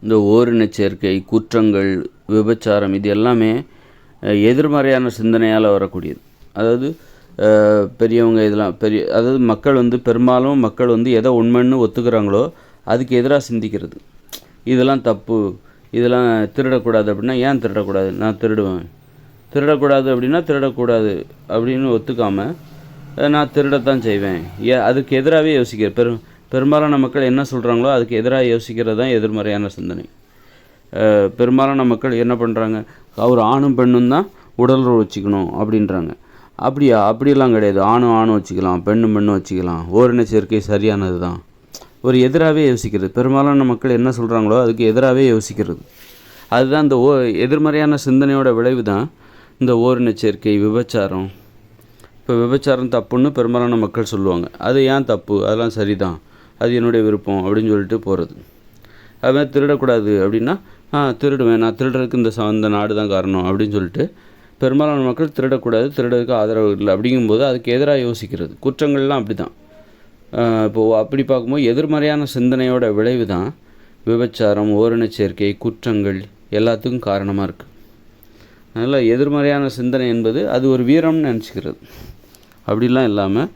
இந்த ஓரினச் சேர்க்கை, குற்றங்கள், விபச்சாரம் இது எல்லாமே எதிர்மறையான சிந்தனையால் வரக்கூடியது. அதாவது பெரியவங்க இதெல்லாம் அதாவது பெரும்பாலும் மக்கள் எதை உண்மைன்னு ஒத்துக்கிறாங்களோ அதுக்கு எதிராக சிந்திக்கிறது. இதெல்லாம் தப்பு, இதெல்லாம் திருடக்கூடாது அப்படின்னா ஏன் திருடக்கூடாது, நான் திருடுவேன். திருடக்கூடாது அப்படின்னா திருடக்கூடாது அப்படின்னு ஒத்துக்காமல் நான் திருடத்தான் செய்வேன். அதுக்கு எதிராகவே யோசிக்கிற பெரும்பாலான மக்கள் என்ன சொல்கிறாங்களோ அதுக்கு எதிராக யோசிக்கிறது தான் எதிர்மறையான சிந்தனை. பெரும்பாலான மக்கள் என்ன பண்ணுறாங்க, ஒரு ஆணும் பெண்ணும் தான் உடலுறவு வச்சுக்கணும் அப்படின்றாங்க. அப்படியெல்லாம் கிடையாது. ஆணும் வச்சுக்கலாம், பெண்ணும் வச்சுக்கலாம், ஓரின சேர்க்கை சரியானது தான். ஒரு எதிராகவே யோசிக்கிறது. பெரும்பாலான மக்கள் என்ன சொல்கிறாங்களோ அதுக்கு எதிராகவே யோசிக்கிறது. அதுதான் இந்த எதிர்மறையான சிந்தனையோட விளைவு தான் இந்த ஓரின சேர்க்கை, விபச்சாரம். இப்போ விபச்சாரம் தப்புன்னு பெரும்பாலான மக்கள் சொல்லுவாங்க. அது ஏன் தப்பு, அதெல்லாம் சரிதான், அது என்னுடைய விருப்பம் அப்படின்னு சொல்லிட்டு போகிறது. அதுமாதிரி திருடக்கூடாது அப்படின்னா திருடுவேன், நான் திருடுறதுக்கு இந்த நாடு தான் காரணம் அப்படின்னு சொல்லிட்டு பெரும்பாலான மக்கள் திருடக்கூடாது, திருடுறதுக்கு ஆதரவு இல்லை அப்படிங்கும்போது அதுக்கு எதிராக யோசிக்கிறது. குற்றங்கள்லாம் அப்படி தான். இப்போது அப்படி பார்க்கும்போது எதிர்மறையான சிந்தனையோட விளைவு தான் விபச்சாரம், ஓரின சேர்க்கை, குற்றங்கள் எல்லாத்துக்கும் காரணமாக இருக்குது. அதனால் எதிர்மறையான சிந்தனை என்பது அது ஒரு வீரம்னு நினச்சிக்கிறது. அப்படிலாம் இல்லாமல்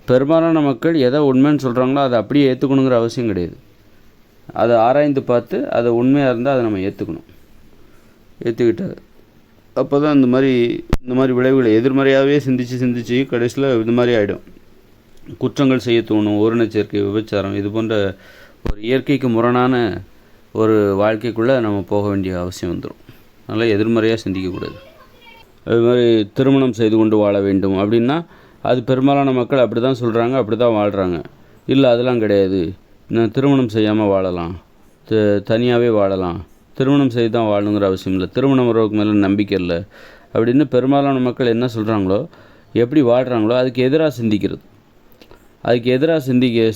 பெரும்பாலான மக்கள் எதை உண்மைன்னு சொல்கிறாங்களோ அதை அப்படியே ஏற்றுக்கணுங்கிற அவசியம் கிடையாது. அதை ஆராய்ந்து பார்த்து அதை உண்மையாக இருந்தால் அதை நம்ம ஏற்றுக்கிட்டாது. அப்போ தான் இந்த மாதிரி விளைவுகளை எதிர்மறையாகவே சிந்திச்சு கடைசியில் இந்த மாதிரி ஆகிடும். குற்றங்கள் செய்ய தோணும், ஓரின சேர்க்கை, விபச்சாரம் இது போன்ற ஒரு இயற்கைக்கு முரணான ஒரு வாழ்க்கைக்குள்ளே நம்ம போக வேண்டிய அவசியம் வந்துடும். அதனால் எதிர்மறையாக சிந்திக்கக்கூடாது. அது மாதிரி திருமணம் செய்து கொண்டு வாழ வேண்டும் அப்படின்னா அது பெரும்பாலான மக்கள் அப்படி தான் சொல்கிறாங்க, அப்படி தான் வாழ்கிறாங்க. இல்லை அதெல்லாம் கிடையாது, நான் திருமணம் செய்யாமல் வாழலாம், தனியாகவே வாழலாம், திருமணம் செய்து தான் வாழணுங்கிற அவசியம் இல்லை, திருமணம் உறவுக்கு மேலே நம்பிக்கை இல்லை அப்படின்னு பெரும்பாலான மக்கள் என்ன சொல்கிறாங்களோ, எப்படி வாழ்கிறாங்களோ அதுக்கு எதிராக சிந்திக்கிறது. அதுக்கு எதிராக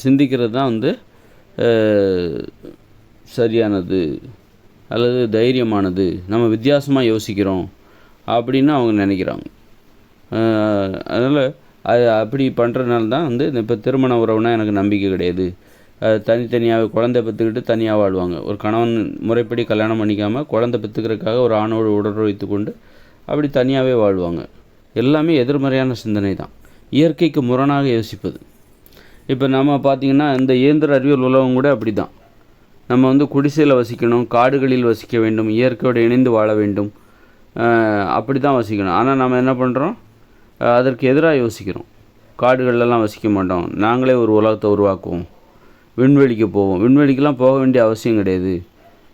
சிந்திக்கிறது தான் சரியானது அல்லது தைரியமானது, நம்ம வித்தியாசமாக யோசிக்கிறோம் அப்படின்னு அவங்க நினைக்கிறாங்க. அதனால் அப்படி பண்ணுறதுனால தான் இப்போ திருமண உறவுனா எனக்கு நம்பிக்கை கிடையாது, தனித்தனியாக குழந்தை பெற்றுக்கிட்டு தனியாக வாழ்வாங்க. ஒரு கணவன் முறைப்படி கல்யாணம் பண்ணிக்காமல் குழந்தை பெற்றுக்கிறதுக்காக ஒரு ஆணோடு உடலுறவு வைத்து கொண்டு அப்படி தனியாகவே வாழ்வாங்க. எல்லாமே எதிர்மறையான சிந்தனை தான், இயற்கைக்கு முரணாக யோசிப்பது. இப்போ நம்ம பார்த்திங்கன்னா இந்த இயந்திர அறிவியல் உலகம் கூட அப்படி தான். நம்ம குடிசையில் வசிக்கணும், காடுகளில் வசிக்க வேண்டும், இயற்கையோடு இணைந்து வாழ வேண்டும், அப்படி தான் வசிக்கணும். ஆனால் நம்ம என்ன பண்ணுறோம், அதற்கு எதிராக யோசிக்கிறோம். காடுகளெல்லாம் வசிக்க மாட்டோம், நாங்களே ஒரு உலகத்தை உருவாக்குவோம், விண்வெளிக்கு போவோம். விண்வெளிக்கெலாம் போக வேண்டிய அவசியம் கிடையாது.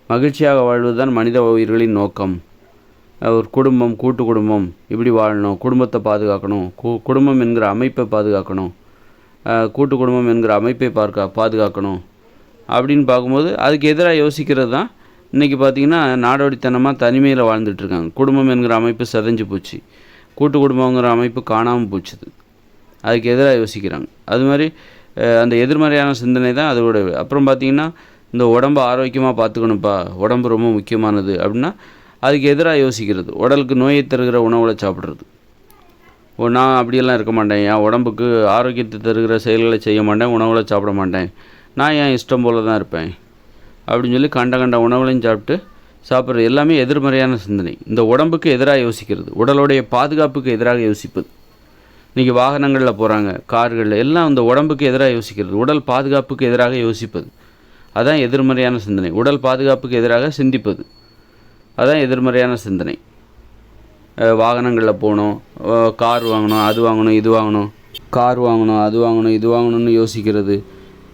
மகிழ்ச்சியாக வாழ்வது தான் மனித உயிர்களின் நோக்கம். ஒரு குடும்பம், கூட்டு குடும்பம் இப்படி வாழணும், குடும்பத்தை பாதுகாக்கணும், குடும்பம் என்கிற அமைப்பை பாதுகாக்கணும், கூட்டு குடும்பம் என்கிற அமைப்பை பாதுகாக்கணும் அப்படின்னு பார்க்கும்போது அதுக்கு எதிராக யோசிக்கிறது தான் இன்றைக்கி பார்த்திங்கன்னா நாடோடித்தனமாக தனிமையில் வாழ்ந்துட்டுருக்காங்க. குடும்பம் என்கிற அமைப்பு சிதைஞ்சு போச்சு, கூட்டு குடும்பங்கிற அமைப்பு காணாமல் போச்சுது. அதுக்கு எதிராக யோசிக்கிறாங்க. அது மாதிரி அந்த எதிர்மறையான சிந்தனை தான் அதோட. அப்புறம் பார்த்திங்கன்னா இந்த உடம்பை ஆரோக்கியமாக பார்த்துக்கணும்ப்பா, உடம்பு ரொம்ப முக்கியமானது அப்படின்னா அதுக்கு எதிராக யோசிக்கிறது. உடலுக்கு நோயை தருகிற உணவுகளை சாப்பிட்றது. நான் அப்படியெல்லாம் இருக்க மாட்டேன், என் உடம்புக்கு ஆரோக்கியத்தை தருகிற செயல்களை செய்ய மாட்டேன், உணவுகளை சாப்பிட மாட்டேன், நான் என் இஷ்டம் போல் தான் இருப்பேன் அப்படின்னு சொல்லி கண்ட உணவுகளையும் சாப்பிட்றது எல்லாமே எதிர்மறையான சிந்தனை. இந்த உடம்புக்கு எதிராக யோசிக்கிறது, உடலுடைய பாதுகாப்புக்கு எதிராக யோசிப்பது. இன்றைக்கி வாகனங்களில் போகிறாங்க, கார்களில் எல்லாம் இந்த உடம்புக்கு எதிராக யோசிக்கிறது, உடல் பாதுகாப்புக்கு எதிராக யோசிப்பது. அதான் எதிர்மறையான சிந்தனை. உடல் பாதுகாப்புக்கு எதிராக சிந்திப்பது, அதான் எதிர்மறையான சிந்தனை. வாகனங்களில் போகணும், கார் வாங்கணும், அது வாங்கணும், இது வாங்கணும், கார் வாங்கணும், அது வாங்கணும், இது வாங்கணும்னு யோசிக்கிறது.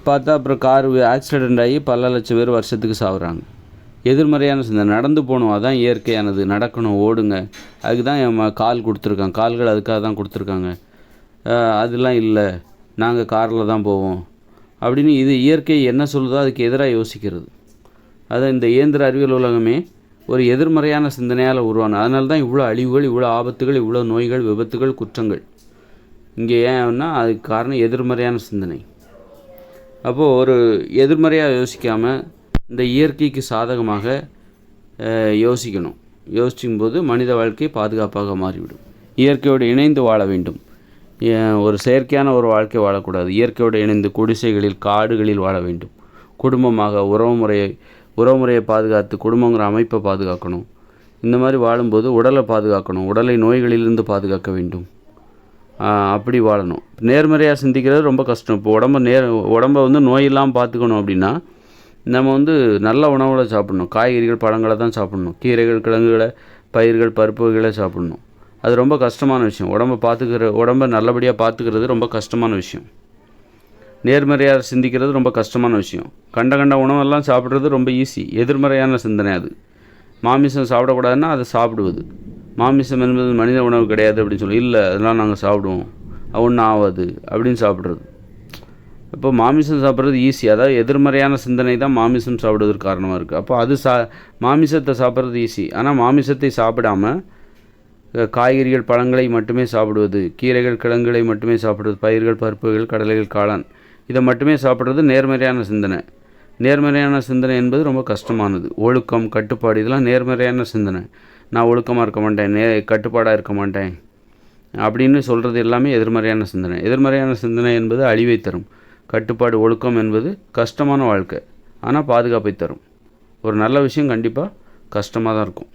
பார்த்தா அப்புறம் கார் ஆக்சிடெண்ட் ஆகி பல லட்சம் பேர் வருஷத்துக்கு சாகுறாங்க. எதிர்மறையான சிந்தனை. நடந்து போகணும், அதுதான் இயற்கையானது, நடக்கணும், ஓடுங்க, அதுக்கு தான் என் கால் கொடுத்துருக்காங்க, கால்கள் அதுக்காக தான் கொடுத்துருக்காங்க, அதெல்லாம் இல்லை, நாங்கள் காரில் தான் போவோம் அப்படின்னு இது இயற்கை என்ன சொல்லுதோ அதுக்கு எதிராக யோசிக்கிறது. அதை இந்த இயந்திர அறிவியல் உலகமே ஒரு எதிர்மறையான சிந்தனையால் உருவான. அதனால தான் இவ்வளோ அழிவுகள், இவ்வளோ ஆபத்துகள், இவ்வளோ நோய்கள், விபத்துகள், குற்றங்கள். இங்கே ஏன்னா அதுக்கு காரணம் எதிர்மறையான சிந்தனை. அப்போது ஒரு எதிர்மறையாக யோசிக்காமல் இந்த இயற்கைக்கு சாதகமாக யோசிக்கணும். யோசிக்கும்போது மனித வாழ்க்கை பாதுகாப்பாக மாறிவிடும். இயற்கையோடு இணைந்து வாழ வேண்டும். ஒரு செயற்கையான ஒரு வாழ்க்கை வாழக்கூடாது. இயற்கையோடு இணைந்து குடிசைகளில், காடுகளில் வாழ வேண்டும். குடும்பமாக, உறவு முறையை உறவுமுறையை பாதுகாத்து குடும்பங்கிற அமைப்பை பாதுகாக்கணும். இந்த மாதிரி வாழும்போது உடலை பாதுகாக்கணும், உடலை நோய்களிலிருந்து பாதுகாக்க வேண்டும். அப்படி வாழணும். நேர்மறையாக சிந்திக்கிறது ரொம்ப கஷ்டம். இப்போ உடம்பை வந்து நோய் இல்லாமல் பார்த்துக்கணும் அப்படின்னா நம்ம வந்து நல்ல உணவுகளை சாப்பிட்ணும். காய்கறிகள் பழங்களை தான் சாப்பிட்ணும். கீரைகள் கிழங்குகளை பயிர்கள் பருப்பு வகைகளை சாப்பிட்ணும். அது ரொம்ப கஷ்டமான விஷயம். உடம்பை நல்லபடியாக பார்த்துக்கிறது ரொம்ப கஷ்டமான விஷயம். நேர்மறையாக சிந்திக்கிறது ரொம்ப கஷ்டமான விஷயம். கண்ட உணவெல்லாம் சாப்பிட்றது ரொம்ப ஈஸி. எதிர்மறையான சிந்தனை அது. மாமிசம் சாப்பிடக்கூடாதுன்னா அதை சாப்பிடுவது. மாமிசம் என்பது மனித உணவு கிடையாது அப்படின்னு சொல்லி, இல்லை அதெல்லாம் நாங்கள் சாப்பிடுவோம், ஒன்றும் ஆகாது அப்படின்னு சாப்பிட்றது. இப்போ மாமிசம் சாப்பிட்றது ஈஸி. அதாவது எதிர்மறையான சிந்தனை தான் மாமிசம் சாப்பிடுவதற்கு காரணமாக இருக்குது. அப்போ அது மாமிசத்தை சாப்பிட்றது ஈஸி. ஆனால் மாமிசத்தை சாப்பிடாமல் காய்கறிகள் பழங்களை மட்டுமே சாப்பிடுவது, கீரைகள் கிழங்குகளை மட்டுமே சாப்பிடுவது, பயிர்கள் பருப்புகள் கடலைகள் காளான் இதை மட்டுமே சாப்பிட்றது நேர்மறையான சிந்தனை. நேர்மறையான சிந்தனை என்பது ரொம்ப கஷ்டமானது. ஒழுக்கம் கட்டுப்பாடு இதெல்லாம் நேர்மறையான சிந்தனை. நான் ஒழுக்கமாக இருக்க மாட்டேன், கட்டுப்பாடாக இருக்க மாட்டேன் அப்படின்னு சொல்கிறது எல்லாமே எதிர்மறையான சிந்தனை. எதிர்மறையான சிந்தனை என்பது அழிவை தரும். கட்டுப்பாடு ஒழுக்கம் என்பது கஷ்டமான வாழ்க்கை, ஆனால் பாதுகாப்பை தரும். ஒரு நல்ல விஷயம் கண்டிப்பாக கஷ்டமாக தான் இருக்கும்.